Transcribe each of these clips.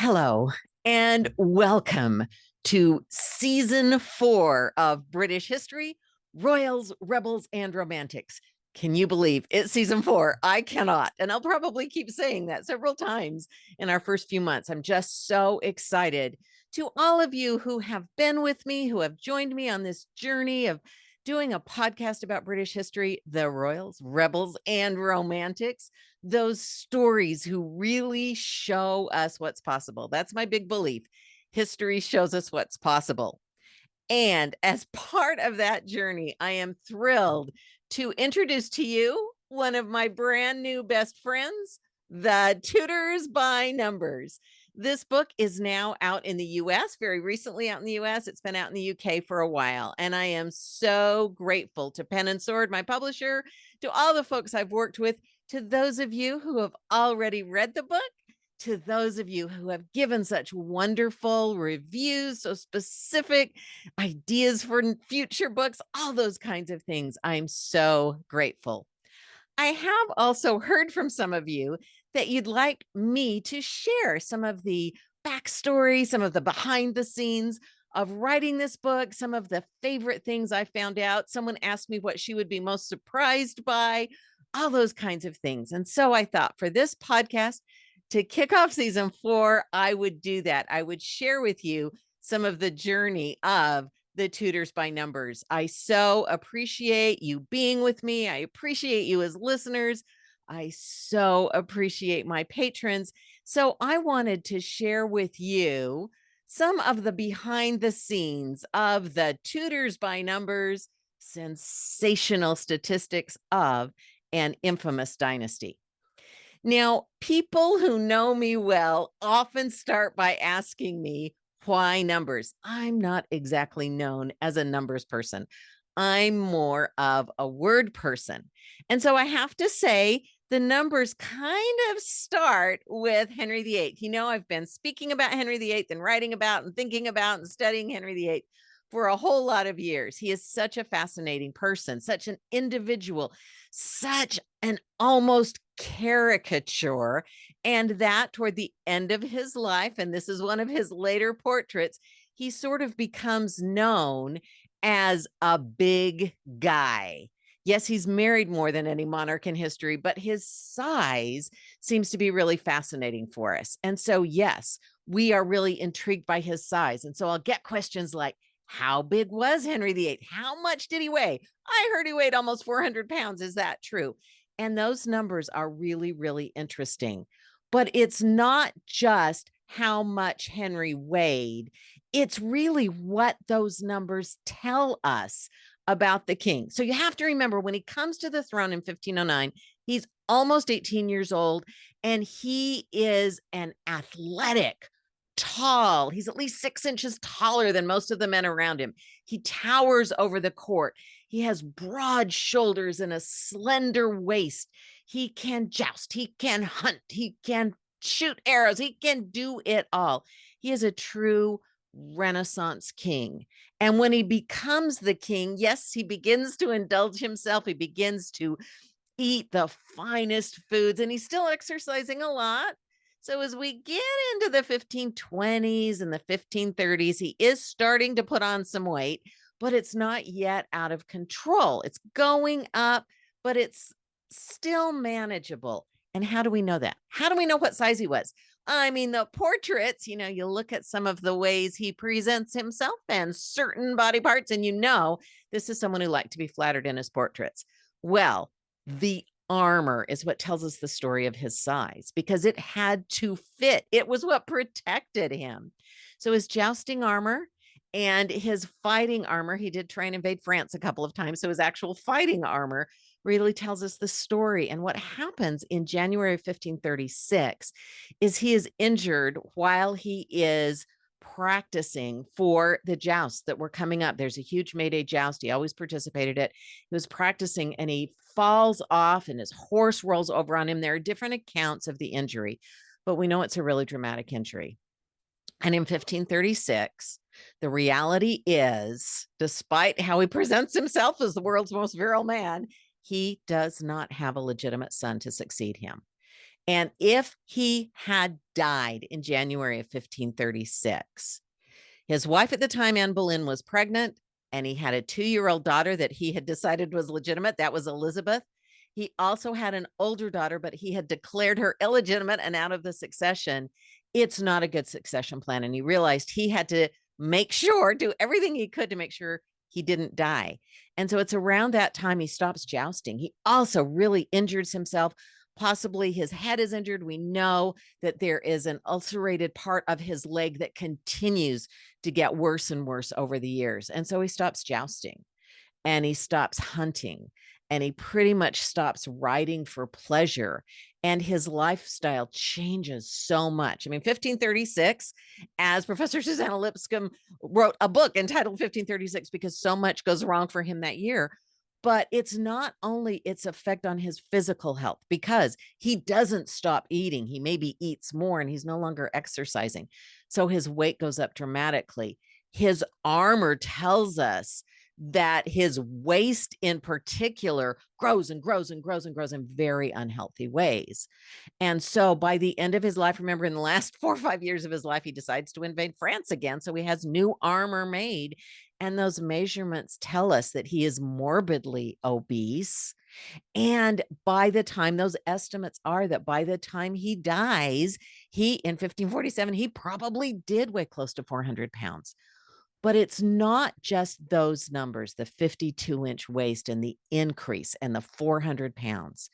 Hello and welcome to season 4 of British History, Royals, Rebels, and Romantics. Can you believe it's season 4? I cannot. And I'll probably keep saying that several times in our first few months. I'm just so excited. To all of you who have been with me, who have joined me on this journey of doing a podcast about British history, the Royals, Rebels, and Romantics, those stories who really show us what's possible. That's my big belief. History shows us what's possible. And as part of that journey, I am thrilled to introduce to you one of my brand new best friends, the Tudors by Numbers. This book is now out in the US, very recently out in the US. It's been out in the UK for a while. And I am so grateful to Pen and Sword, my publisher, to all the folks I've worked with, to those of you who have already read the book, to those of you who have given such wonderful reviews, so specific ideas for future books, all those kinds of things. I'm so grateful. I have also heard from some of you that you'd like me to share some of the backstory, some of the behind the scenes of writing this book, some of the favorite things I found out. Someone asked me what she would be most surprised by, all those kinds of things. And so I thought for this podcast, to kick off season 4, I would do that. I would share with you some of the journey of the Tudors by Numbers. I so appreciate you being with me. I appreciate you as listeners. I so appreciate my patrons. So I wanted to share with you some of the behind the scenes of the Tudors by Numbers, sensational statistics of an infamous dynasty. Now, people who know me well often start by asking me, why numbers? I'm not exactly known as a numbers person. I'm more of a word person. And so I have to say, the numbers kind of start with Henry VIII. You know, I've been speaking about Henry VIII and writing about and thinking about and studying Henry VIII for a whole lot of years. He is such a fascinating person, such an individual, such an almost caricature. And that toward the end of his life, and this is one of his later portraits, he sort of becomes known as a big guy. Yes, he's married more than any monarch in history, but his size seems to be really fascinating for us. And so, yes, we are really intrigued by his size. And so I'll get questions like, how big was Henry VIII? How much did he weigh? I heard he weighed almost 400 pounds. Is that true? And those numbers are really, really interesting. But it's not just how much Henry weighed. It's really what those numbers tell us about the king. So you have to remember, when he comes to the throne in 1509, he's almost 18 years old, and he is an athletic, tall. He's at least 6 inches taller than most of the men around him. He towers over the court. He has broad shoulders and a slender waist. He can joust. He can hunt. He can shoot arrows. He can do it all. He is a true Renaissance king. And when he becomes the king, yes, he begins to indulge himself. He begins to eat the finest foods, and he's still exercising a lot. So as we get into the 1520s and the 1530s, he is starting to put on some weight, but it's not yet out of control. It's going up, but it's still manageable. And how do we know that? How do we know what size he was? I mean, the portraits, you know, you look at some of the ways he presents himself and certain body parts, and you know, this is someone who liked to be flattered in his portraits. Well, the armor is what tells us the story of his size, because it had to fit. It was what protected him. So his jousting armor and his fighting armor, he did try and invade France a couple of times. So his actual fighting armor really tells us the story. And what happens in January of 1536 is he is injured while he is practicing for the jousts that were coming up. There's a huge May Day joust. He always participated in it. He was practicing and he falls off and his horse rolls over on him. There are different accounts of the injury, but we know it's a really dramatic injury. And in 1536, the reality is, despite how he presents himself as the world's most virile man, he does not have a legitimate son to succeed him. And if he had died in January of 1536, his wife at the time, Anne Boleyn, was pregnant, and he had a 2-year-old daughter that he had decided was legitimate. That was Elizabeth. He also had an older daughter, but he had declared her illegitimate and out of the succession. It's not a good succession plan. And he realized he had to make sure, do everything he could to make sure he didn't die. And so it's around that time he stops jousting. He also really injures himself. Possibly his head is injured. We know that there is an ulcerated part of his leg that continues to get worse and worse over the years. And so he stops jousting and he stops hunting and he pretty much stops riding for pleasure. And his lifestyle changes so much. I mean, 1536, as Professor Susanna Lipscomb wrote a book entitled 1536 because so much goes wrong for him that year. But it's not only its effect on his physical health, because he doesn't stop eating. He maybe eats more and he's no longer exercising. So his weight goes up dramatically. His armor tells us that his waist in particular grows and grows and grows and grows in very unhealthy ways. And so by the end of his life, remember, in the last 4 or 5 years of his life, he decides to invade France again. So he has new armor made. And those measurements tell us that he is morbidly obese. And by the time, those estimates are that by the time he dies, he, in 1547, he probably did weigh close to 400 pounds. But it's not just those numbers, the 52-inch waist and the increase and the 400 pounds.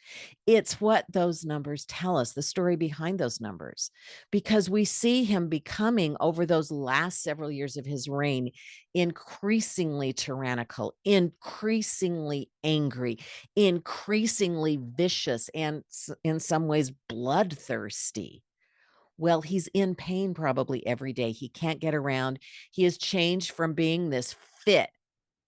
It's what those numbers tell us, the story behind those numbers, because we see him becoming, over those last several years of his reign, increasingly tyrannical, increasingly angry, increasingly vicious, and in some ways bloodthirsty. Well, he's in pain probably every day. He can't get around. He has changed from being this fit,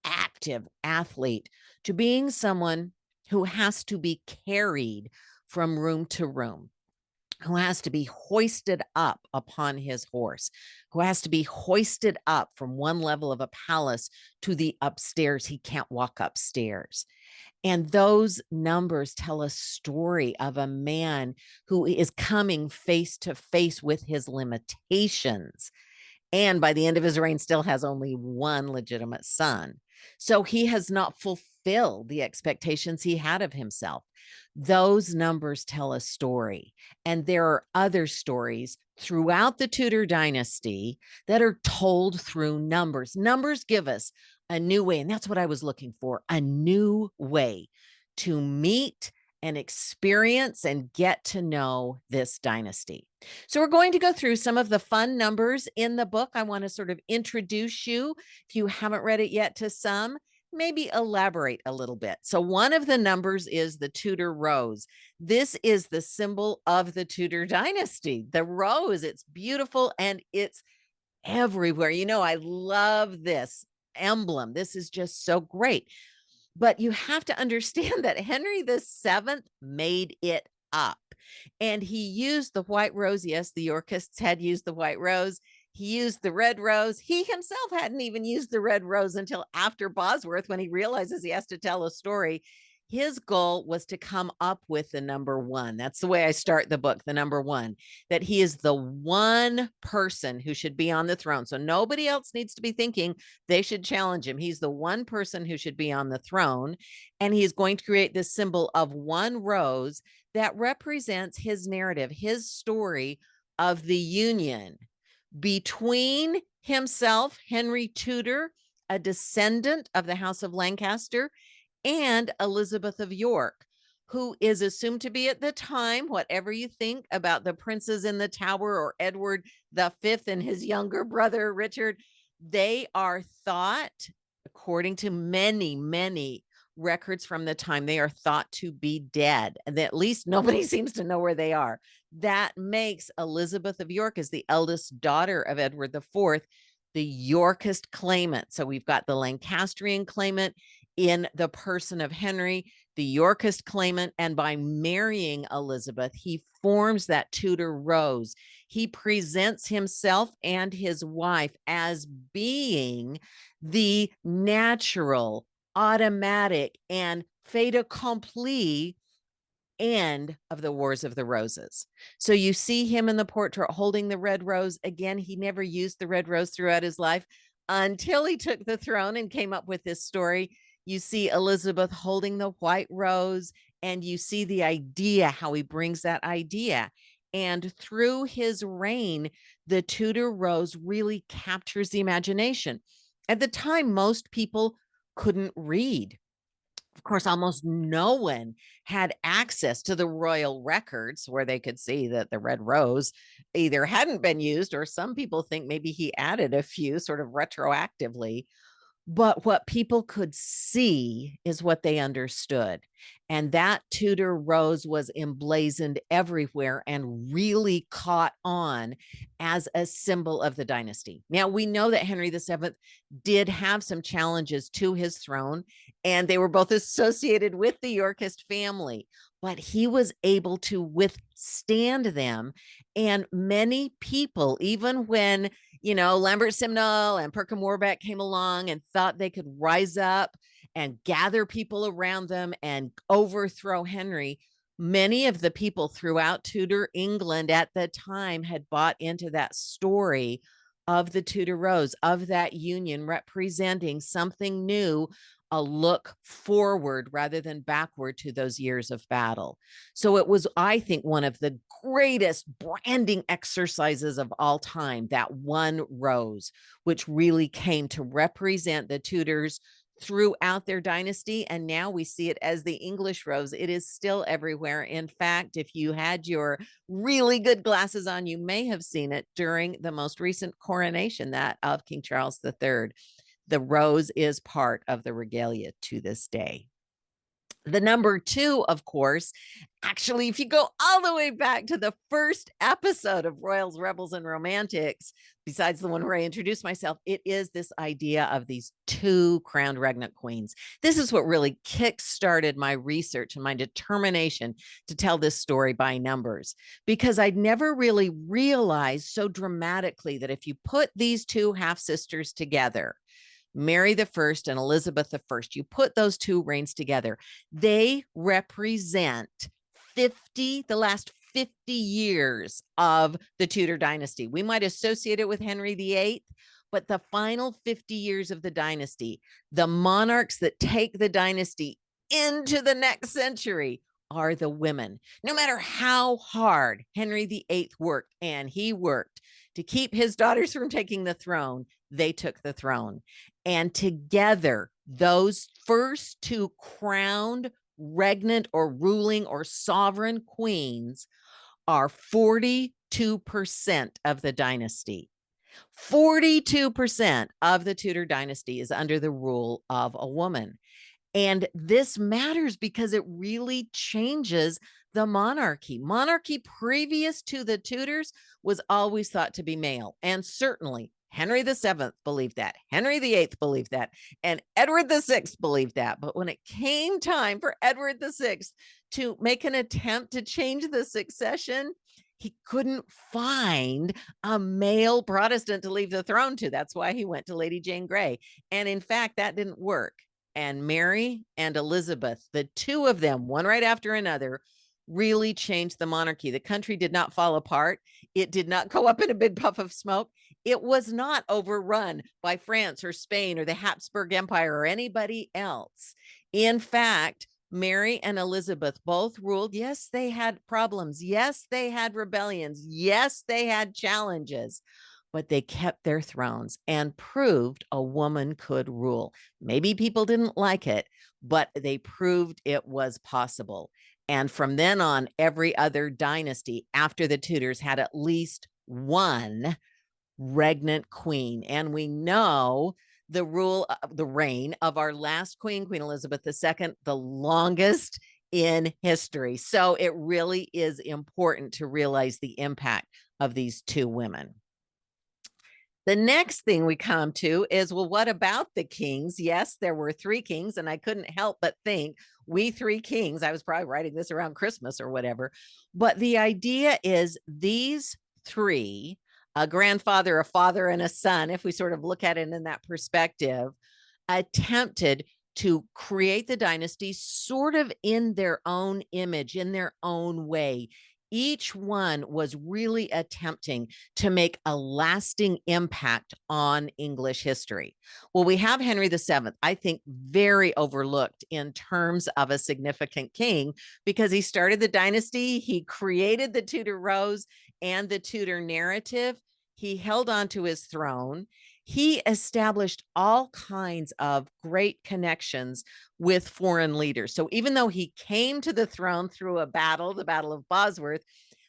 active athlete to being someone who has to be carried from room to room, who has to be hoisted up upon his horse, who has to be hoisted up from one level of a palace to the upstairs. He can't walk upstairs. And those numbers tell a story of a man who is coming face to face with his limitations. And by the end of his reign, still has only one legitimate son. So he has not fulfilled the expectations he had of himself. Those numbers tell a story. And there are other stories throughout the Tudor dynasty that are told through numbers. Numbers give us a new way. And that's what I was looking for, a new way to meet and experience and get to know this dynasty. So we're going to go through some of the fun numbers in the book. I want to sort of introduce you, if you haven't read it yet, to some, maybe elaborate a little bit. So one of the numbers is the Tudor Rose. This is the symbol of the Tudor dynasty, the rose. It's beautiful and it's everywhere. You know, I love this emblem. This is just so great. But you have to understand that Henry VII made it up. And he used the white rose. Yes, the Yorkists had used the white rose. He used the red rose. He himself hadn't even used the red rose until after Bosworth, when he realizes he has to tell a story. His goal was to come up with the number one. That's the way I start the book, the number one, that he is the one person who should be on the throne. So nobody else needs to be thinking they should challenge him. He's the one person who should be on the throne. And he's going to create this symbol of one rose that represents his narrative, his story of the union between himself, Henry Tudor, a descendant of the House of Lancaster, and Elizabeth of York, who is assumed to be, at the time, whatever you think about the princes in the Tower or Edward V and his younger brother, Richard, they are thought, according to many, many records from the time, they are thought to be dead. And at least nobody seems to know where they are. That makes Elizabeth of York, as the eldest daughter of Edward IV, the Yorkist claimant. So we've got the Lancastrian claimant in the person of Henry, the Yorkist claimant, and by marrying Elizabeth, he forms that Tudor Rose. He presents himself and his wife as being the natural, automatic, and fait accompli end of the Wars of the Roses. So you see him in the portrait holding the red rose. Again, he never used the red rose throughout his life until he took the throne and came up with this story. You see Elizabeth holding the white rose, and you see the idea, how he brings that idea. And through his reign, the Tudor rose really captures the imagination. At the time, most people couldn't read. Of course, almost no one had access to the royal records where they could see that the red rose either hadn't been used, or some people think maybe he added a few sort of retroactively. But what people could see is what they understood. And that Tudor rose was emblazoned everywhere and really caught on as a symbol of the dynasty. Now, we know that Henry VII did have some challenges to his throne, and they were both associated with the Yorkist family, but he was able to withstand them. And many people, even when Lambert Simnel and Perkin Warbeck came along and thought they could rise up and gather people around them and overthrow Henry, many of the people throughout Tudor England at the time had bought into that story of the Tudor Rose, of that union representing something new, a look forward rather than backward to those years of battle. So it was, I think, one of the greatest branding exercises of all time, that one rose, which really came to represent the Tudors throughout their dynasty. And now we see it as the English rose. It is still everywhere. In fact, if you had your really good glasses on, you may have seen it during the most recent coronation, that of King Charles III. The rose is part of the regalia to this day. The number two, of course, actually, if you go all the way back to the first episode of Royals, Rebels, and Romantics, besides the one where I introduced myself, it is this idea of these two crowned regnant queens. This is what really kick-started my research and my determination to tell this story by numbers, because I'd never really realized so dramatically that if you put these two half-sisters together, Mary the First and Elizabeth the First, you put those two reigns together, they represent the last 50 years of the Tudor dynasty. We might associate it with Henry VIII, but the final 50 years of the dynasty, the monarchs that take the dynasty into the next century, are the women. No matter how hard Henry VIII worked, and he worked to keep his daughters from taking the throne, they took the throne. And together, those first two crowned regnant or ruling or sovereign queens are 42% of the dynasty. 42% of the Tudor dynasty is under the rule of a woman. And this matters because it really changes the monarchy. Monarchy previous to the Tudors was always thought to be male. And certainly Henry VII believed that. Henry VIII believed that. And Edward VI believed that. But when it came time for Edward VI to make an attempt to change the succession, he couldn't find a male Protestant to leave the throne to. That's why he went to Lady Jane Grey. And in fact, that didn't work. And Mary and Elizabeth, the two of them, one right after another, really changed the monarchy. The country did not fall apart. It did not go up in a big puff of smoke. It was not overrun by France or Spain or the Habsburg Empire or anybody else. In fact, Mary and Elizabeth both ruled. Yes, they had problems. Yes, they had rebellions. Yes, they had challenges, but they kept their thrones and proved a woman could rule. Maybe people didn't like it, but they proved it was possible. And from then on, every other dynasty after the Tudors had at least one regnant queen. And we know the reign of our last queen, Queen Elizabeth II, the longest in history. So it really is important to realize the impact of these two women. The next thing we come to is, well, what about the kings? Yes, there were three kings, and I couldn't help but think, we three kings. I was probably writing this around Christmas or whatever. But the idea is these three, a grandfather, a father, and a son, if we sort of look at it in that perspective, attempted to create the dynasty sort of in their own image, in their own way. Each one was really attempting to make a lasting impact on English history. Well, we have Henry VII, I think very overlooked in terms of a significant king, because he started the dynasty, he created the Tudor Rose and the Tudor narrative, he held on to his throne, he established all kinds of great connections with foreign leaders. So even though he came to the throne through a battle, the Battle of Bosworth,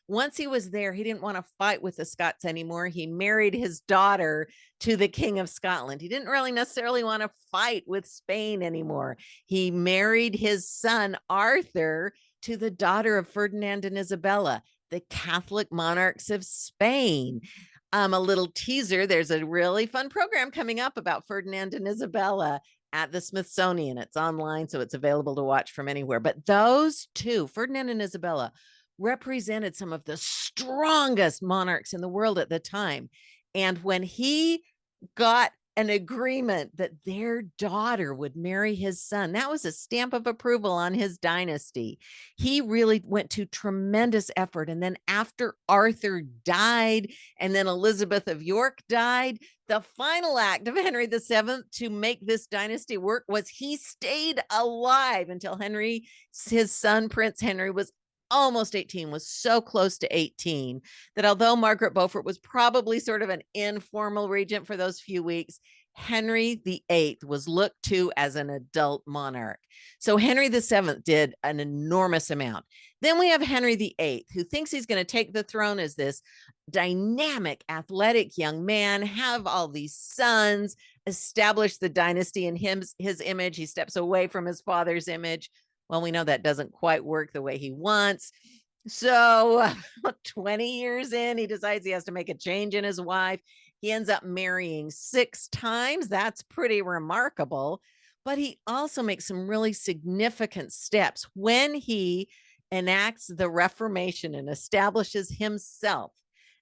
once he was there, he didn't want to fight with the Scots anymore. He married his daughter to the King of Scotland. He didn't really necessarily want to fight with Spain anymore. He married his son, Arthur, to the daughter of Ferdinand and Isabella, the Catholic monarchs of Spain. A little teaser, there's a really fun program coming up about Ferdinand and Isabella at the Smithsonian. It's online, so it's available to watch from anywhere. But those two, Ferdinand and Isabella, represented some of the strongest monarchs in the world at the time. And when he got an agreement that their daughter would marry his son, that was a stamp of approval on his dynasty. He really went to tremendous effort. And then after Arthur died, and then Elizabeth of York died, the final act of Henry VII to make this dynasty work was he stayed alive until Henry, his son, Prince Henry, was almost 18, was so close to 18 that although Margaret Beaufort was probably sort of an informal regent for those few weeks, Henry VIII was looked to as an adult monarch. So Henry VII did an enormous amount. Then we have Henry VIII, who thinks he's going to take the throne as this dynamic, athletic young man, have all these sons, establish the dynasty in his image. He steps away from his father's image. Well, we know that doesn't quite work the way he wants. So 20 years in, he decides he has to make a change in his wife. He ends up marrying 6 times. That's pretty remarkable. But he also makes some really significant steps when he enacts the Reformation and establishes himself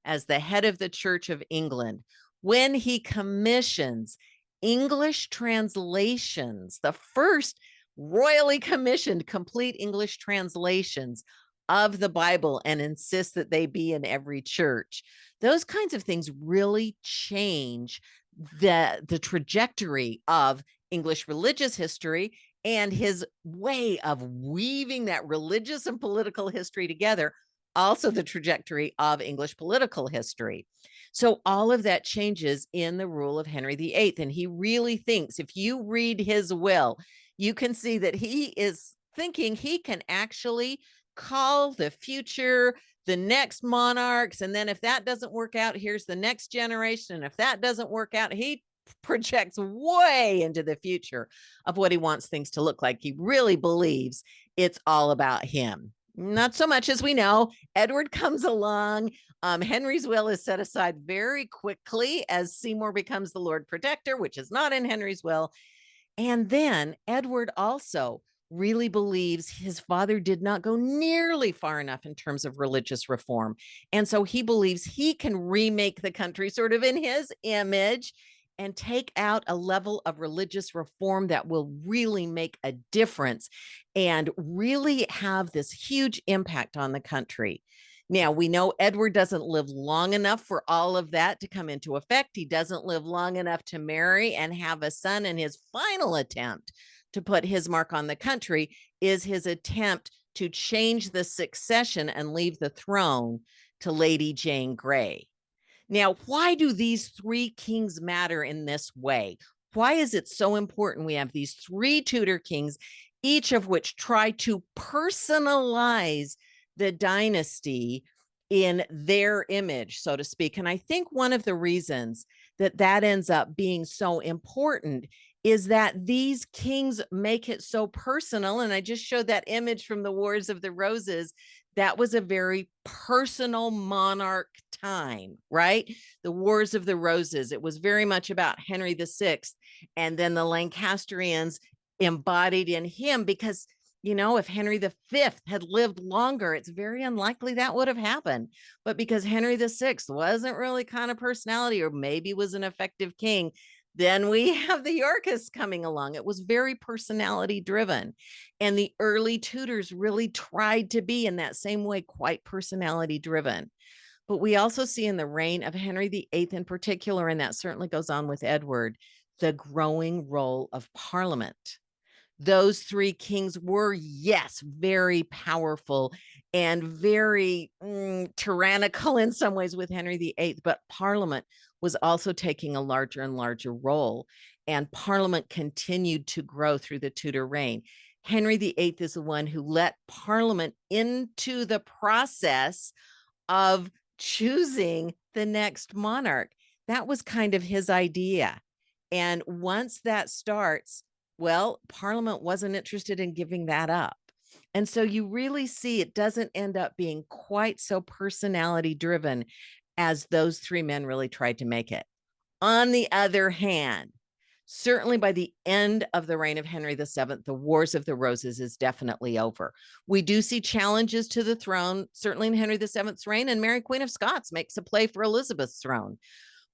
as the head of the Church of England, when he commissions English translations, the first royally commissioned complete English translations of the Bible, and insists that they be in every church. Those kinds of things really change the trajectory of English religious history and his way of weaving that religious and political history together, also the trajectory of English political history. So all of that changes in the rule of Henry VIII. And he really thinks, if you read his will, you can see that he is thinking he can actually call the future, the next monarchs. And then if that doesn't work out, here's the next generation. And if that doesn't work out, he projects way into the future of what he wants things to look like. He really believes it's all about him. Not so much, as we know. Edward comes along. Henry's will is set aside very quickly as Seymour becomes the Lord Protector, which is not in Henry's will. And then Edward also really believes his father did not go nearly far enough in terms of religious reform. And so he believes he can remake the country sort of in his image and take out a level of religious reform that will really make a difference and really have this huge impact on the country. Now, we know Edward doesn't live long enough for all of that to come into effect. He doesn't live long enough to marry and have a son. And his final attempt to put his mark on the country is his attempt to change the succession and leave the throne to Lady Jane Grey. Now, why do these 3 kings matter in this way? Why is it so important we have these 3 Tudor kings, each of which try to personalize the dynasty in their image, so to speak? And I think one of the reasons that ends up being so important is that these kings make it so personal. And I just showed that image from the Wars of the Roses. That was a very personal monarch time, right? The Wars of the Roses. It was very much about Henry VI, and then the Lancastrians embodied in him, because if Henry V had lived longer, it's very unlikely that would have happened. But because Henry VI wasn't really kind of personality, or maybe was an effective king, Then we have the Yorkists coming along. It was very personality driven. And the early Tudors really tried to be in that same way, quite personality driven. But we also see in the reign of Henry VIII in particular, and that certainly goes on with Edward, the growing role of Parliament. Those three kings were, yes, very powerful and very tyrannical in some ways with Henry VIII, but Parliament was also taking a larger and larger role, and Parliament continued to grow through the Tudor reign. Henry VIII is the one who let Parliament into the process of choosing the next monarch. That was kind of his idea. And once that starts, well, Parliament wasn't interested in giving that up. And so you really see it doesn't end up being quite so personality driven as those three men really tried to make it. On the other hand, certainly by the end of the reign of Henry VII, the Wars of the Roses is definitely over. We do see challenges to the throne, certainly in Henry VII's reign, and Mary Queen of Scots makes a play for Elizabeth's throne.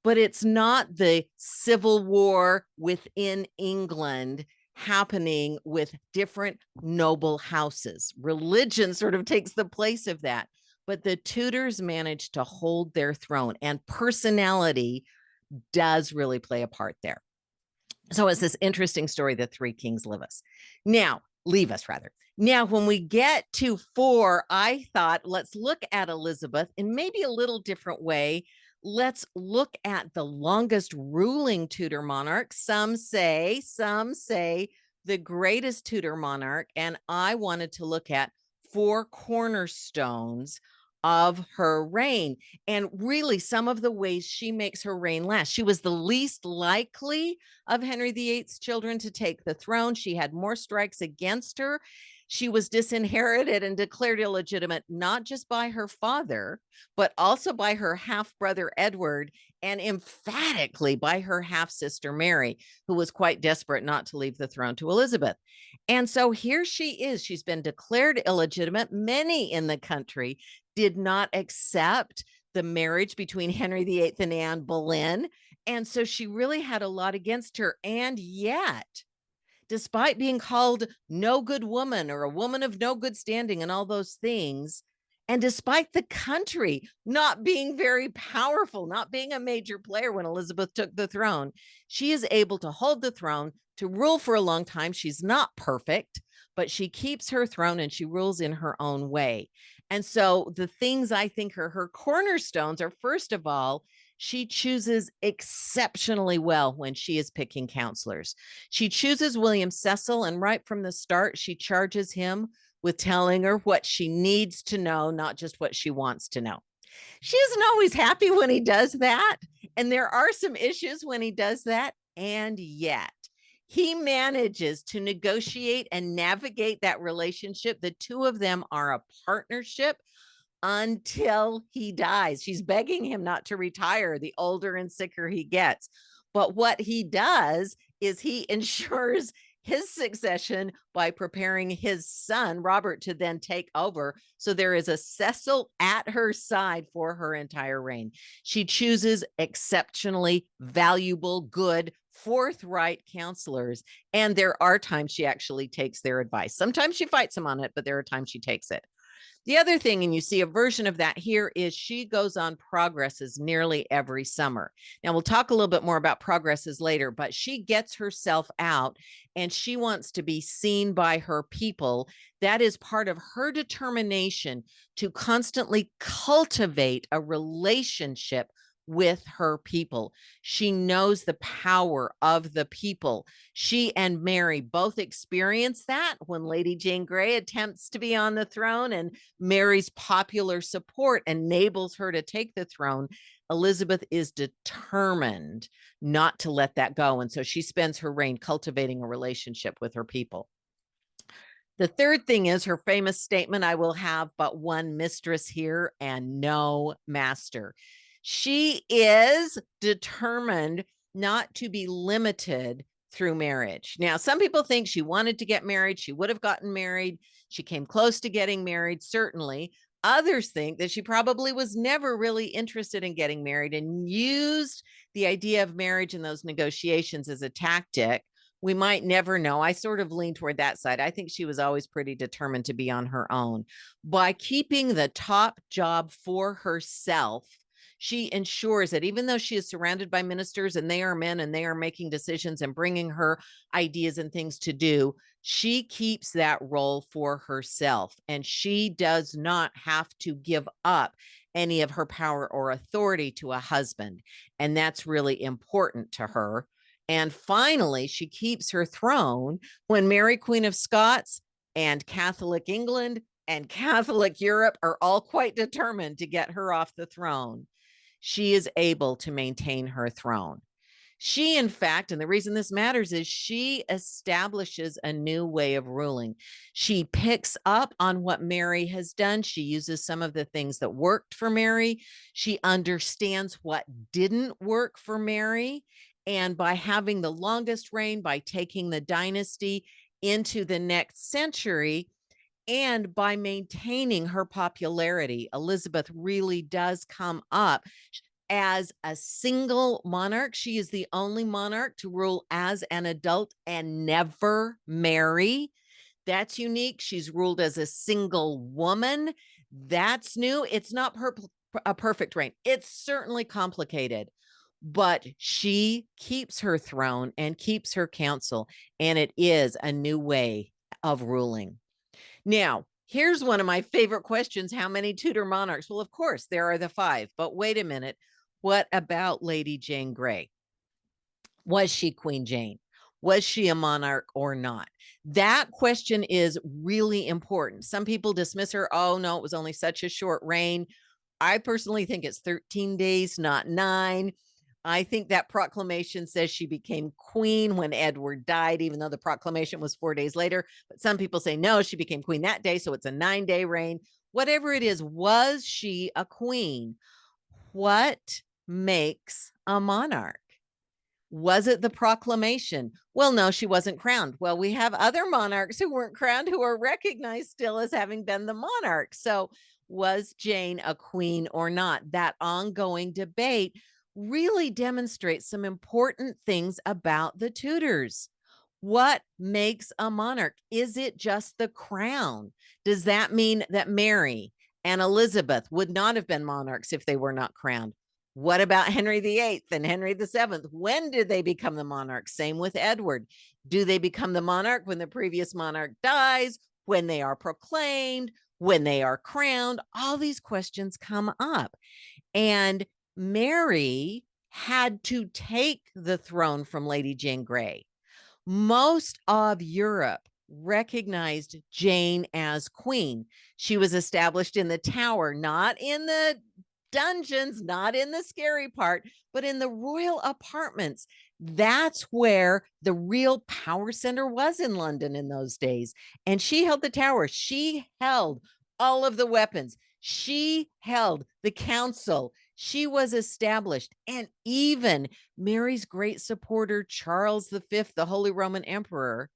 But it's not the civil war within England happening with different noble houses. Religion sort of takes the place of that. But the Tudors managed to hold their throne, and personality does really play a part there. So it's this interesting story, the three kings leave us. Now, when we get to 4, I thought, let's look at Elizabeth in maybe a little different way. Let's look at the longest ruling Tudor monarch. Some say the greatest Tudor monarch. And I wanted to look at 4 cornerstones of her reign and really some of the ways she makes her reign last. She was the least likely of Henry VIII's children to take the throne. She had more strikes against her. She was disinherited and declared illegitimate, not just by her father, but also by her half-brother Edward, and emphatically by her half-sister Mary, who was quite desperate not to leave the throne to Elizabeth. And so here she is. She's been declared illegitimate. Many in the country did not accept the marriage between Henry VIII and Anne Boleyn. And so she really had a lot against her. And yet, despite being called no good woman or a woman of no good standing and all those things, and despite the country not being very powerful, not being a major player when Elizabeth took the throne, she is able to hold the throne, to rule for a long time. She's not perfect, but she keeps her throne and she rules in her own way. And so the things I think are her cornerstones are, first of all, she chooses exceptionally well when she is picking counselors. She chooses William Cecil, and right from the start, she charges him with telling her what she needs to know, not just what she wants to know. She isn't always happy when he does that, and there are some issues when he does that, and yet he manages to negotiate and navigate that relationship. The two of them are a partnership until he dies. She's begging him not to retire the older and sicker he gets. But what he does is he ensures his succession by preparing his son, Robert, to then take over. So there is a Cecil at her side for her entire reign. She chooses exceptionally valuable, good, forthright counselors. And there are times she actually takes their advice. Sometimes she fights them on it, but there are times she takes it. The other thing, and you see a version of that here, is she goes on progresses nearly every summer. Now, we'll talk a little bit more about progresses later, but she gets herself out and she wants to be seen by her people. That is part of her determination to constantly cultivate a relationship with her people. She knows the power of the people. She and Mary both experience that when Lady Jane Grey attempts to be on the throne, and Mary's popular support enables her to take the throne. Elizabeth is determined not to let that go. And so she spends her reign cultivating a relationship with her people. The third thing is her famous statement, "I will have but one mistress here and no master." She is determined not to be limited through marriage. Now, some people think she wanted to get married. She would have gotten married. She came close to getting married, certainly, Others think that she probably was never really interested in getting married and used the idea of marriage in those negotiations as a tactic. We might never know. I sort of lean toward that side. I think she was always pretty determined to be on her own. By keeping the top job for herself, she ensures that even though she is surrounded by ministers and they are men and they are making decisions and bringing her ideas and things to do, she keeps that role for herself, and she does not have to give up any of her power or authority to a husband. And that's really important to her. And finally, she keeps her throne when Mary, Queen of Scots, and Catholic England and Catholic Europe are all quite determined to get her off the throne. She is able to maintain her throne. She, in fact, and the reason this matters is she establishes a new way of ruling. She picks up on what Mary has done. She uses some of the things that worked for Mary. She understands what didn't work for Mary. And by having the longest reign, by taking the dynasty into the next century, and by maintaining her popularity, Elizabeth really does come up as a single monarch. She is the only monarch to rule as an adult and never marry. That's unique. She's ruled as a single woman. That's new. It's not a perfect reign. It's certainly complicated, but she keeps her throne and keeps her council, and it is a new way of ruling. Now, here's one of my favorite questions. How many Tudor monarchs? Well, of course, there are the 5, but wait a minute. What about Lady Jane Grey? Was she Queen Jane? Was she a monarch or not? That question is really important. Some people dismiss her. Oh, no, it was only such a short reign. I personally think it's 13 days, not 9. I think that proclamation says she became queen when Edward died, even though the proclamation was 4 days later. But some people say, no, she became queen that day. So it's a 9-day reign. Whatever it is, was she a queen? What makes a monarch? Was it the proclamation? Well, no, she wasn't crowned. Well, we have other monarchs who weren't crowned who are recognized still as having been the monarch. So was Jane a queen or not? That ongoing debate really demonstrates some important things about the Tudors. What makes a monarch? Is it just the crown? Does that mean that Mary and Elizabeth would not have been monarchs if they were not crowned? What about Henry VIII and Henry VII? When did they become the monarch? Same with Edward. Do they become the monarch when the previous monarch dies, when they are proclaimed, when they are crowned? All these questions come up. And Mary had to take the throne from Lady Jane Grey. Most of Europe recognized Jane as queen. She was established in the Tower, not in the dungeons, not in the scary part, but in the royal apartments. That's where the real power center was in London in those days. And she held the Tower. She held all of the weapons. She held the council. She was established. And even Mary's great supporter, Charles V, the Holy Roman Emperor,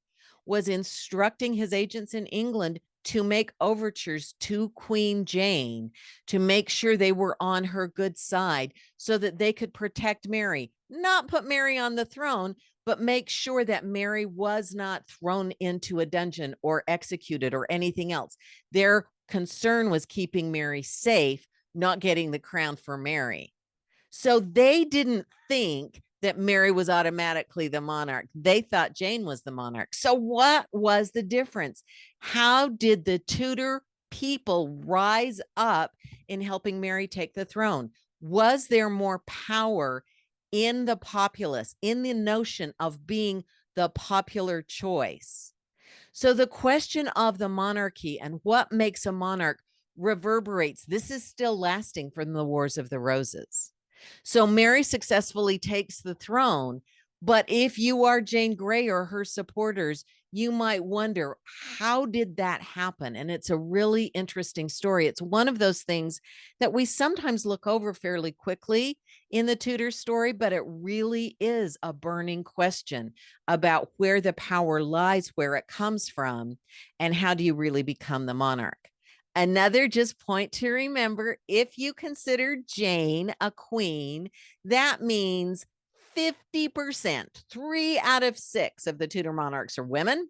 was instructing his agents in England to make overtures to Queen Jane to make sure they were on her good side so that they could protect Mary, not put Mary on the throne, but make sure that Mary was not thrown into a dungeon or executed or anything else. Their concern was keeping Mary safe, not getting the crown for Mary. So they didn't think that Mary was automatically the monarch. They thought Jane was the monarch. So what was the difference? How did the Tudor people rise up in helping Mary take the throne? Was there more power in the populace, in the notion of being the popular choice? So the question of the monarchy and what makes a monarch reverberates. This is still lasting from the Wars of the Roses. So Mary successfully takes the throne. But if you are Jane Grey or her supporters, you might wonder, how did that happen? And it's a really interesting story. It's one of those things that we sometimes look over fairly quickly in the Tudor story, but it really is a burning question about where the power lies, where it comes from, and how do you really become the monarch? Another just point to remember, if you consider Jane a queen, that means 50%, 3 out of 6 of the Tudor monarchs are women.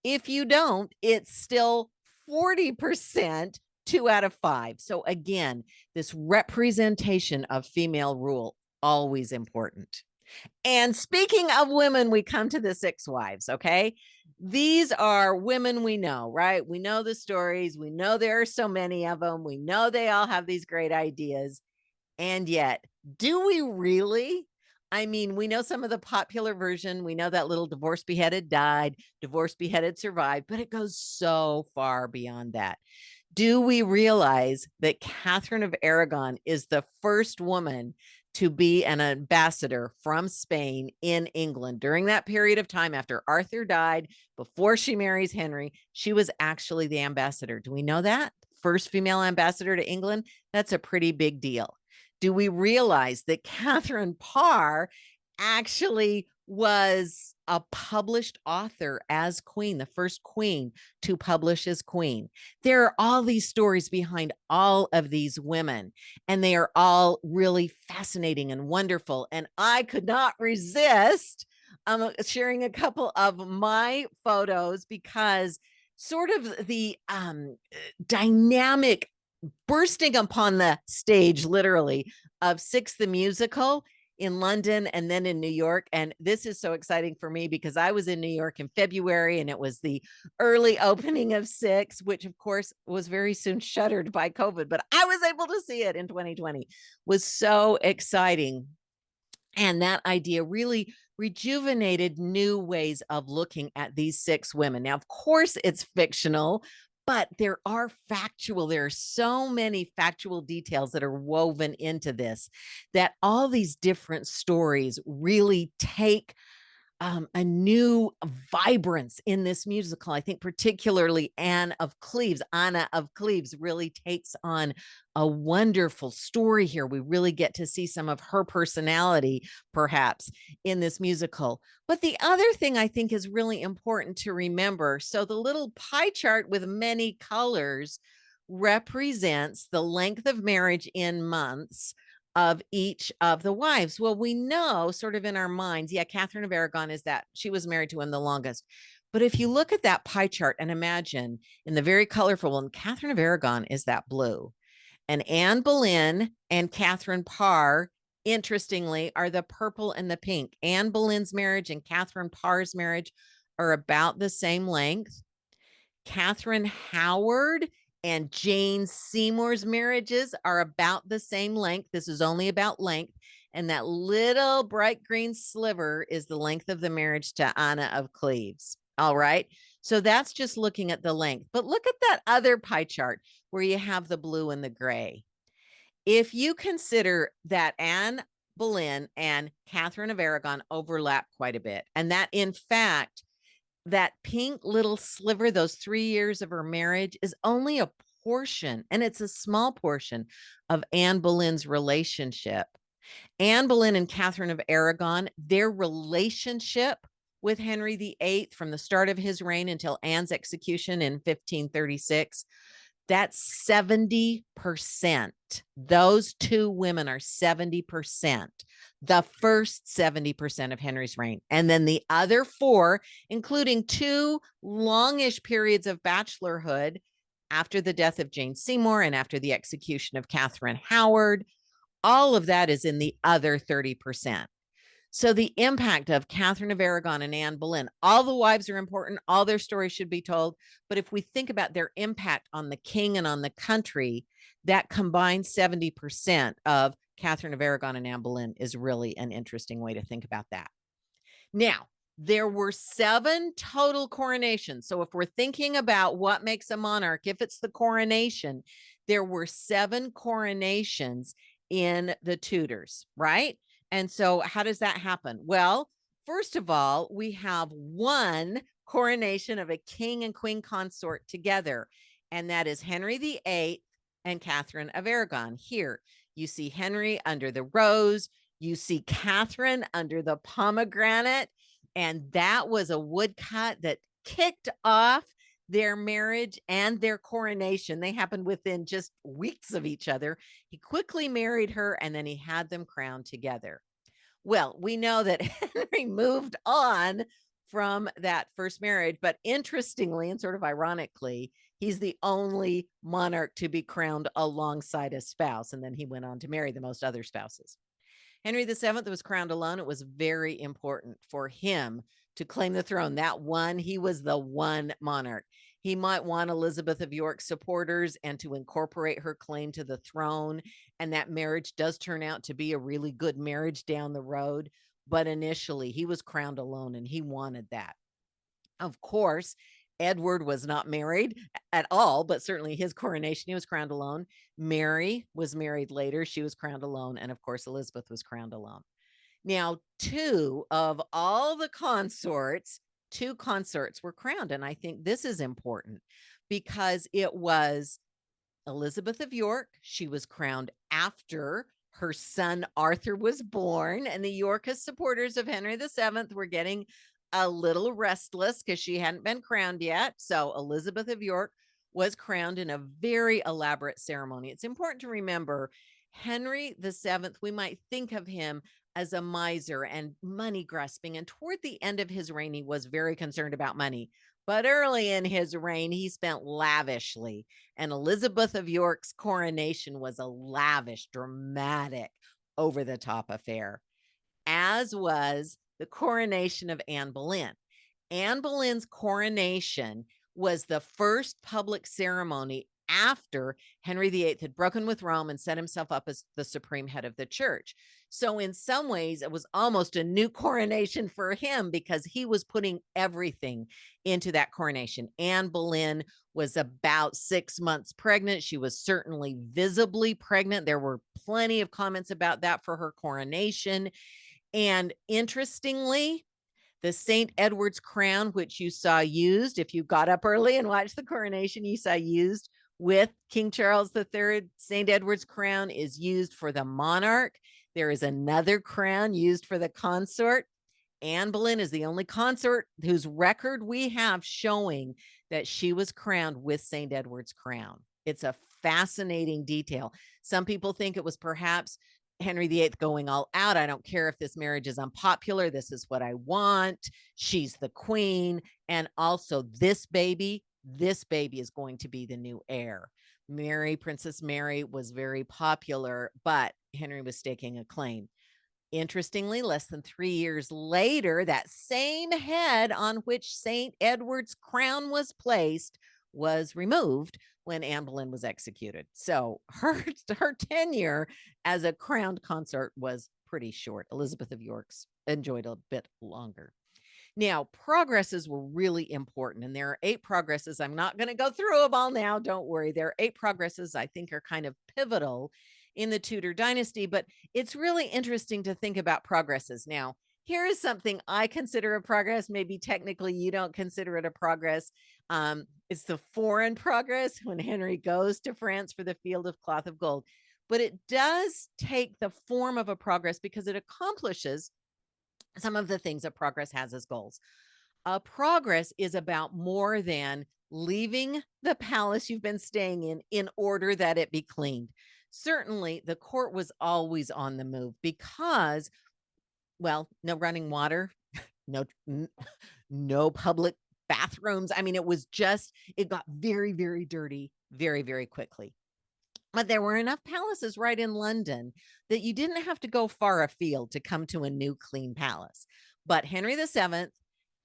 If you don't, it's still 40%, 2 out of 5. So again, this representation of female rule, always important. And speaking of women, we come to the 6 wives, okay? These are women we know, right? We know the stories. We know there are so many of them. We know they all have these great ideas. And yet, do we really? I mean, we know some of the popular version. We know that little divorce beheaded died, divorce beheaded survived, but it goes so far beyond that. Do we realize that Catherine of Aragon is the first woman to be an ambassador from Spain in England during that period of time after Arthur died, before she marries Henry? She was actually the ambassador. Do we know that? First female ambassador to England? That's a pretty big deal. Do we realize that Catherine Parr actually was a published author as queen, the first queen to publish as queen? There are all these stories behind all of these women, and they are all really fascinating and wonderful. And I could not resist sharing a couple of my photos, because sort of the dynamic bursting upon the stage, literally, of Six the Musical in London and then in New York. And this is so exciting for me because I was in New York in February, and it was the early opening of Six, which of course was very soon shuttered by COVID, but I was able to see it in 2020. It was so exciting. And that idea really rejuvenated new ways of looking at these 6 women. Now, of course, it's fictional, but there are so many factual details that are woven into this, that all these different stories really take a new vibrance in this musical. I think particularly Anna of Cleves really takes on a wonderful story here. We really get to see some of her personality, perhaps, in this musical. But the other thing I think is really important to remember, so the little pie chart with many colors represents the length of marriage in months of each of the wives. Well, we know sort of in our minds, yeah, Catherine of Aragon is that she was married to him the longest. But if you look at that pie chart and imagine in the very colorful one, Catherine of Aragon is that blue. And Anne Boleyn and Catherine Parr, interestingly, are the purple and the pink. Anne Boleyn's marriage and Catherine Parr's marriage are about the same length. Catherine Howard and Jane Seymour's marriages are about the same length. This is only about length. And that little bright green sliver is the length of the marriage to Anna of Cleves. All right. So that's just looking at the length. But look at that other pie chart where you have the blue and the gray. If you consider that Anne Boleyn and Catherine of Aragon overlap quite a bit, and that in fact, that pink little sliver, those 3 years of her marriage, is only a portion, and it's a small portion of Anne Boleyn's relationship. Anne Boleyn and Catherine of Aragon, their relationship with Henry VIII from the start of his reign until Anne's execution in 1536, that's 70%. Those 2 women are 70%. The first 70% of Henry's reign. And then the other 4, including 2 longish periods of bachelorhood after the death of Jane Seymour and after the execution of Catherine Howard, all of that is in the other 30%. So the impact of Catherine of Aragon and Anne Boleyn, all the wives are important, all their stories should be told. But if we think about their impact on the king and on the country, that combined 70% of Catherine of Aragon and Anne Boleyn is really an interesting way to think about that. Now, there were 7 total coronations. So if we're thinking about what makes a monarch, if it's the coronation, there were 7 coronations in the Tudors, right? And so how does that happen? Well, first of all, we have 1 coronation of a king and queen consort together, and that is Henry VIII and Catherine of Aragon. Here, you see Henry under the rose, you see Catherine under the pomegranate, and that was a woodcut that kicked off Their marriage and their coronation, they happened within just weeks of each other. He quickly married her and then he had them crowned together. Well, we know that Henry moved on from that first marriage, but interestingly and sort of ironically, he's the only monarch to be crowned alongside a spouse. And then he went on to marry the most other spouses. Henry VII was crowned alone. It was very important for him to claim the throne. That one, he was the one monarch. He might want Elizabeth of York's supporters and to incorporate her claim to the throne. And that marriage does turn out to be a really good marriage down the road. But initially, he was crowned alone and he wanted that. Of course, Edward was not married at all, but certainly his coronation, he was crowned alone. Mary was married later. She was crowned alone. And of course, Elizabeth was crowned alone. Now, two of all the consorts, two consorts were crowned. And I think this is important because it was Elizabeth of York. She was crowned after her son Arthur was born, and the Yorkist supporters of Henry VII were getting a little restless because she hadn't been crowned yet. So Elizabeth of York was crowned in a very elaborate ceremony. It's important to remember Henry VII, we might think of him as a miser and money grasping. And toward the end of his reign, he was very concerned about money. But early in his reign, he spent lavishly. And Elizabeth of York's coronation was a lavish, dramatic, over the top affair, as was the coronation of Anne Boleyn. Anne Boleyn's coronation was the first public ceremony after Henry VIII had broken with Rome and set himself up as the supreme head of the church. So in some ways, it was almost a new coronation for him because he was putting everything into that coronation. Anne Boleyn was about 6 months pregnant. She was certainly visibly pregnant. There were plenty of comments about that for her coronation. And interestingly, the St. Edward's crown, which you saw used, if you got up early and watched the coronation, you saw used with King Charles III. St. Edward's crown is used for the monarch. There is another crown used for the consort. Anne Boleyn is the only consort whose record we have showing that she was crowned with St. Edward's crown. It's a fascinating detail. Some people think it was perhaps Henry VIII going all out. I don't care if this marriage is unpopular. This is what I want. She's the queen. And also this baby is going to be the new heir. Mary, Princess Mary was very popular, but Henry was staking a claim. Interestingly, less than 3 years later, that same head on which St. Edward's crown was placed was removed when Anne Boleyn was executed. So her tenure as a crowned consort was pretty short. Elizabeth of York's enjoyed a bit longer. Now, progresses were really important, and there are 8 progresses. I'm not going to go through them all now. Don't worry. There are 8 progresses I think are kind of pivotal in the Tudor dynasty, but it's really interesting to think about progresses. Now, here is something I consider a progress. Maybe technically you don't consider it a progress. It's the foreign progress when Henry goes to France for the Field of Cloth of Gold. But it does take the form of a progress because it accomplishes some of the things that progress has as goals. A progress is about more than leaving the palace you've been staying in order that it be cleaned. Certainly, the court was always on the move because, well, no running water, no public bathrooms. I mean, it got very, very dirty very, very quickly. But there were enough palaces right in London that you didn't have to go far afield to come to a new clean palace. But Henry VII,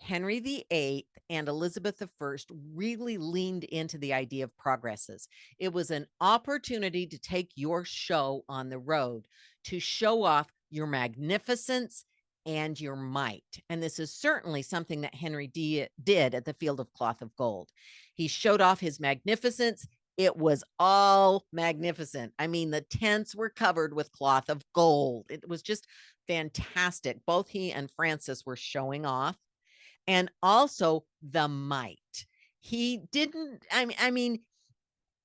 Henry VIII, and Elizabeth I really leaned into the idea of progresses. It was an opportunity to take your show on the road, to show off your magnificence and your might. And this is certainly something that Henry did at the Field of Cloth of Gold. He showed off his magnificence. It was all magnificent. I mean, the tents were covered with cloth of gold. It was just fantastic. Both he and Francis were showing off. And also the might. He didn't, I mean,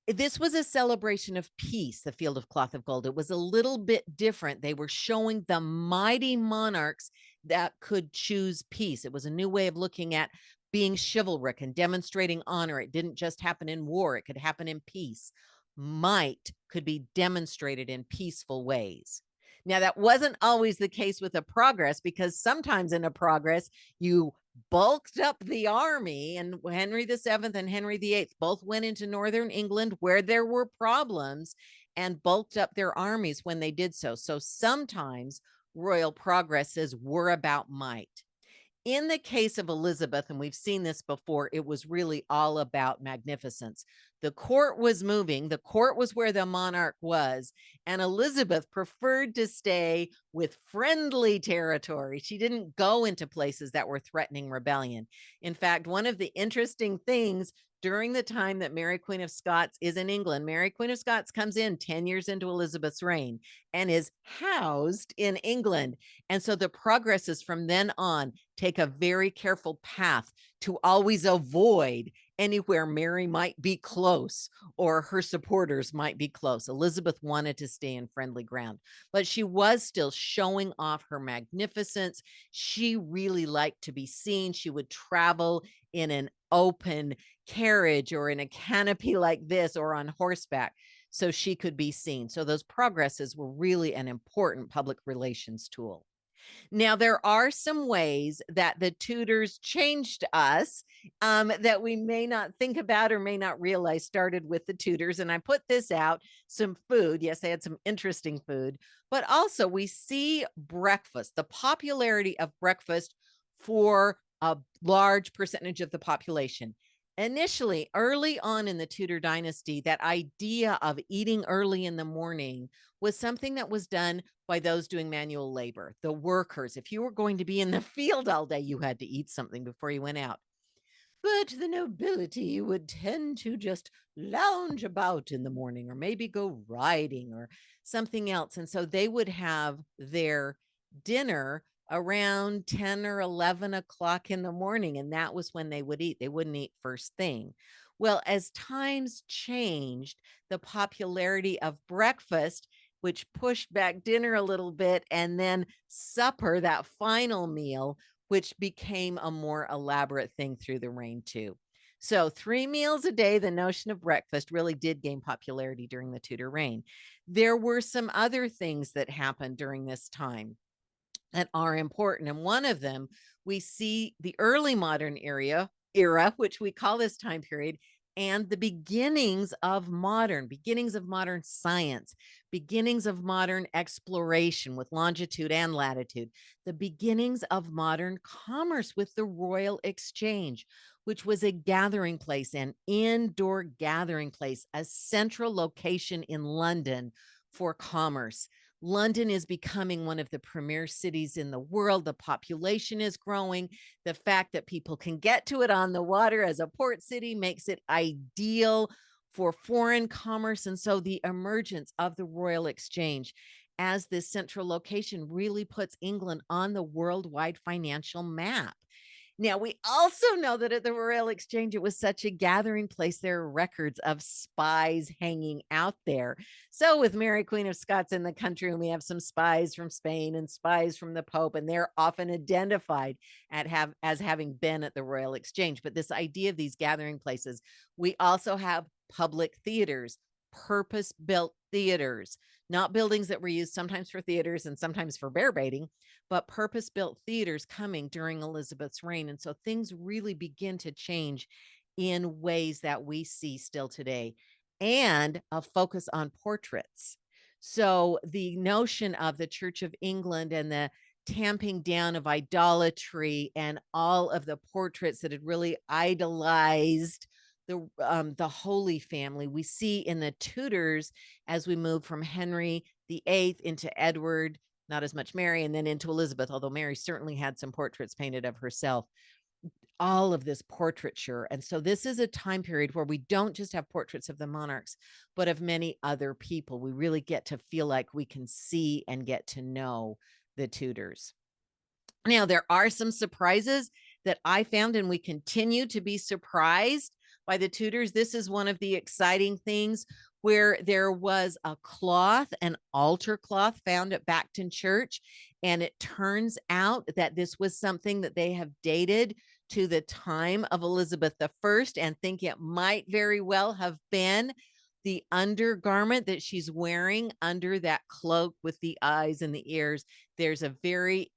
this was a celebration of peace, the Field of Cloth of Gold. It was a little bit different. They were showing the mighty monarchs that could choose peace. It was a new way of looking at being chivalric and demonstrating honor. It didn't just happen in war, it could happen in peace. Might could be demonstrated in peaceful ways. Now, that wasn't always the case with a progress, because sometimes in a progress, you bulked up the army, and Henry VII and Henry VIII both went into northern England where there were problems and bulked up their armies when they did so. So sometimes royal progresses were about might. In the case of Elizabeth, and we've seen this before, it was really all about magnificence. The court was moving, the court was where the monarch was, and Elizabeth preferred to stay with friendly territory. She didn't go into places that were threatening rebellion. In fact, one of the interesting things during the time that Mary Queen of Scots is in England, Mary Queen of Scots comes in 10 years into Elizabeth's reign and is housed in England. And so the progresses from then on take a very careful path to always avoid anywhere Mary might be close or her supporters might be close. Elizabeth wanted to stay in friendly ground, but she was still showing off her magnificence. She really liked to be seen. She would travel in an open carriage or in a canopy like this or on horseback so she could be seen. So those progresses were really an important public relations tool. Now, there are some ways that the Tudors changed us that we may not think about or may not realize started with the Tudors. And I put this out, some food. Yes, they had some interesting food, but also we see breakfast, the popularity of breakfast for a large percentage of the population. Initially, early on in the Tudor dynasty, that idea of eating early in the morning was something that was done by those doing manual labor, the workers. If you were going to be in the field all day, you had to eat something before you went out. But the nobility would tend to just lounge about in the morning or maybe go riding or something else. And so they would have their dinner around 10 or 11 o'clock in the morning. And that was when they would eat. They wouldn't eat first thing. Well, as times changed, the popularity of breakfast, which pushed back dinner a little bit, and then supper, that final meal, which became a more elaborate thing through the reign too. So 3 meals a day, the notion of breakfast really did gain popularity during the Tudor reign. There were some other things that happened during this time that are important. And one of them, we see the early modern era, which we call this time period, and the beginnings of modern science, beginnings of modern exploration with longitude and latitude, the beginnings of modern commerce with the Royal Exchange, which was a gathering place, an indoor gathering place, a central location in London for commerce. London is becoming one of the premier cities in the world. The population is growing. The fact that people can get to it on the water as a port city makes it ideal for foreign commerce. And so the emergence of the Royal Exchange as this central location really puts England on the worldwide financial map. Now, we also know that at the Royal Exchange, it was such a gathering place. There are records of spies hanging out there. So with Mary Queen of Scots in the country, and we have some spies from Spain and spies from the Pope, and they're often identified as having been at the Royal Exchange. But this idea of these gathering places, we also have public theaters, purpose-built theaters, not buildings that were used sometimes for theaters and sometimes for bear baiting, but purpose-built theaters coming during Elizabeth's reign. And so things really begin to change in ways that we see still today, and a focus on portraits. So the notion of the Church of England and the tamping down of idolatry and all of the portraits that had really idolized the Holy Family, we see in the Tudors as we move from Henry VIII into Edward, not as much Mary, and then into Elizabeth, although Mary certainly had some portraits painted of herself. All of this portraiture. And so this is a time period where we don't just have portraits of the monarchs, but of many other people. We really get to feel like we can see and get to know the Tudors. Now, there are some surprises that I found, and we continue to be surprised by the Tudors. This is one of the exciting things, where there was a cloth, an altar cloth found at Bacton Church. And it turns out that this was something that they have dated to the time of Elizabeth I and think it might very well have been the undergarment that she's wearing under that cloak with the eyes and the ears. There's a very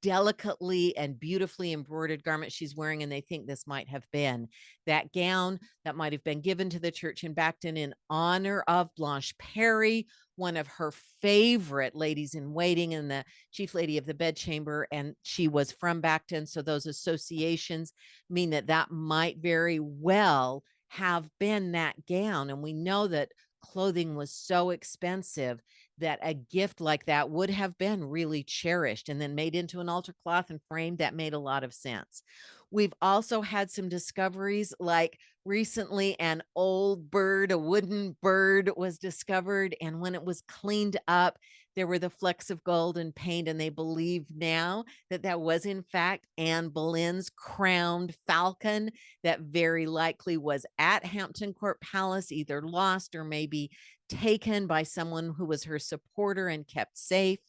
delicately and beautifully embroidered garment she's wearing, and they think this might have been that gown that might have been given to the church in Bacton in honor of Blanche Parry, one of her favorite ladies in waiting and the chief lady of the bedchamber, and she was from Bacton, so those associations mean that that might very well have been that gown. And we know that clothing was so expensive that a gift like that would have been really cherished and then made into an altar cloth and framed. That made a lot of sense. We've also had some discoveries, like recently an old bird, a wooden bird was discovered, and when it was cleaned up, there were the flecks of gold and paint, and they believe now that that was in fact Anne Boleyn's crowned falcon that very likely was at Hampton Court Palace, either lost or maybe taken by someone who was her supporter and kept safe.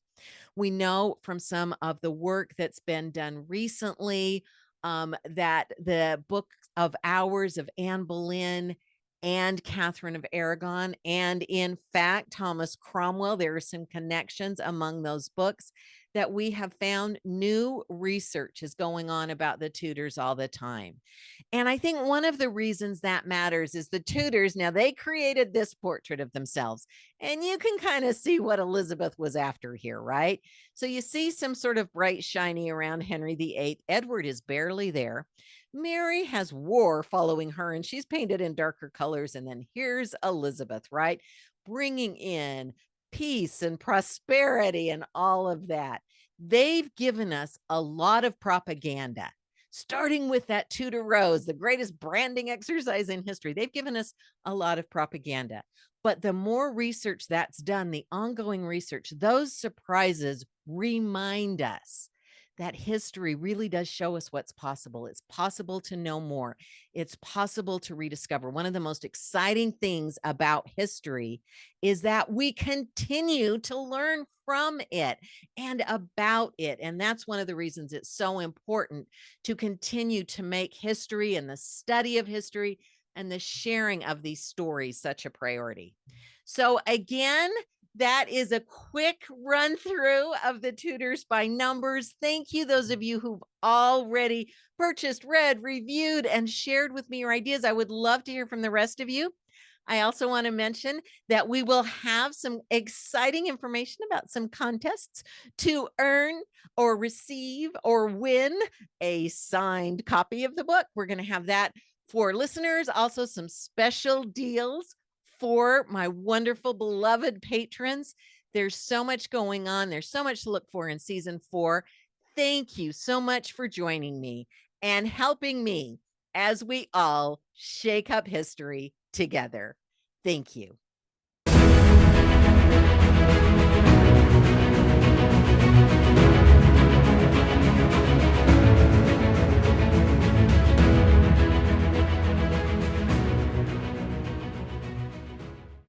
We know from some of the work that's been done recently that the Book of Hours of Anne Boleyn and Catherine of Aragon, and in fact, Thomas Cromwell, there are some connections among those books that we have found. New research is going on about the Tudors all the time. And I think one of the reasons that matters is the Tudors, now they created this portrait of themselves, and you can kind of see what Elizabeth was after here, right? So you see some sort of bright, shiny around Henry VIII. Edward is barely there. Mary has war following her, and she's painted in darker colors. And then here's Elizabeth, right? Bringing in peace and prosperity and all of that. They've given us a lot of propaganda, starting with that Tudor Rose, the greatest branding exercise in history. They've given us a lot of propaganda. But the more research that's done, the ongoing research, those surprises remind us that history really does show us what's possible. It's possible to know more. It's possible to rediscover. One of the most exciting things about history is that we continue to learn from it and about it. And that's one of the reasons it's so important to continue to make history and the study of history and the sharing of these stories such a priority. So again, that is a quick run through of the Tudors by numbers. Thank you, those of you who've already purchased, read, reviewed, and shared with me your ideas. I would love to hear from the rest of you. I also want to mention that we will have some exciting information about some contests to earn or receive or win a signed copy of the book. We're going to have that for listeners. Also, some special deals for my wonderful, beloved patrons. There's so much going on. There's so much to look for in season 4. Thank you so much for joining me and helping me as we all shake up history together. Thank you.